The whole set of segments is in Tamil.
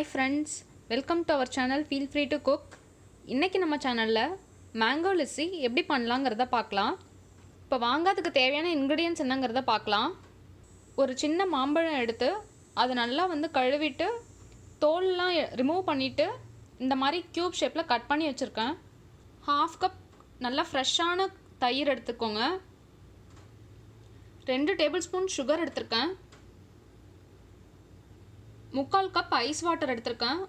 Hi friends, welcome to our channel feel free to cook. இன்றைக்கி நம்ம சேனலில் மேங்கோ லஸ்ஸி எப்படி பண்ணலாங்கிறத பார்க்கலாம். இப்போ வாங்கிறதுக்கு தேவையான இன்க்ரீடியன்ட்ஸ் என்னங்கிறத பார்க்கலாம். ஒரு சின்ன மாம்பழம் எடுத்து அதை நல்லா கழுவிட்டு தோல்லாம் ரிமூவ் பண்ணிவிட்டு இந்த மாதிரி க்யூப் ஷேப்பில் கட் பண்ணி வச்சுருக்கேன். 1/2 கப் நல்லா ஃப்ரெஷ்ஷான தயிர் எடுத்துக்கோங்க. 2 டேபிள் ஸ்பூன் சுகர் எடுத்திருக்கேன். 3/4 கப் ஐஸ் வாட்டர் எடுத்திருக்கேன்.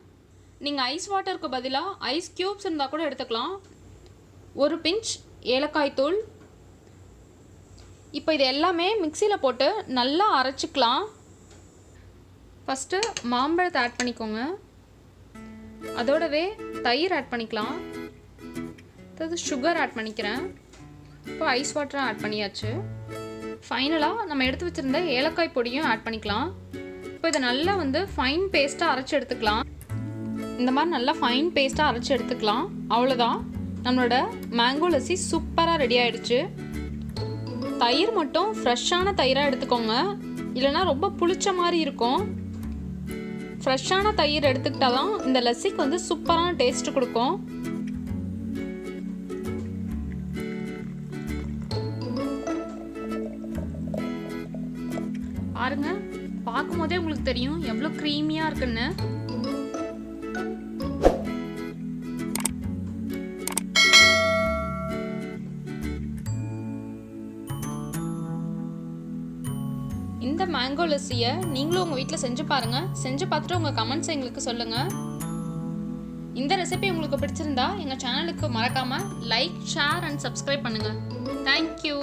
நீங்கள் ஐஸ் வாட்டருக்கு பதிலாக ஐஸ் க்யூப்ஸ் இருந்தால் கூட எடுத்துக்கலாம். 1 பிஞ்ச் ஏலக்காய் தூள். இப்போ இது எல்லாமே மிக்சியில் போட்டு நல்லா அரைச்சிக்கலாம். ஃபஸ்ட்டு மாம்பழத்தை ஆட் பண்ணிக்கோங்க. அதோடவே தயிர் ஆட் பண்ணிக்கலாம். அதாவது சுகர் ஆட் பண்ணிக்கிறேன். இப்போ ஐஸ் வாட்டரை ஆட் பண்ணியாச்சு. ஃபைனலாக நம்ம எடுத்து வச்சுருந்த ஏலக்காய் பொடியும் ஆட் பண்ணிக்கலாம். இப்போ இதை நல்லா ஃபைன் பேஸ்ட்டாக அரைச்சி எடுத்துக்கலாம். இந்த மாதிரி நல்லா ஃபைன் பேஸ்ட்டாக அரைச்சி எடுத்துக்கலாம். அவ்வளோதான், நம்மளோட மேங்கோ லஸ்ஸி சூப்பராக ரெடி ஆகிடுச்சு. தயிர் மட்டும் ஃப்ரெஷ்ஷான தயிராக எடுத்துக்கோங்க, இல்லைனா ரொம்ப புளிச்ச மாதிரி இருக்கும். ஃப்ரெஷ்ஷான தயிர் எடுத்துக்கிட்டால் தான் இந்த லஸ்ஸிக்கு சூப்பரான டேஸ்ட்டு கொடுக்கும். பாருங்க, பார்க்கும் போதே உங்களுக்கு தெரியும் எவ்வளோ க்ரீமியாக இருக்குன்னு. இந்த மேங்கோ லஸ்ஸியை நீங்களும் உங்கள் வீட்டில் செஞ்சு பாருங்கள். செஞ்சு பார்த்துட்டு உங்கள் கமெண்ட்ஸ் எங்களுக்கு சொல்லுங்கள். இந்த ரெசிபி உங்களுக்கு பிடிச்சிருந்தா எங்கள் சேனலுக்கு மறக்காமல் லைக், ஷேர் அண்ட் சப்ஸ்கிரைப் பண்ணுங்கள். தேங்க்யூ.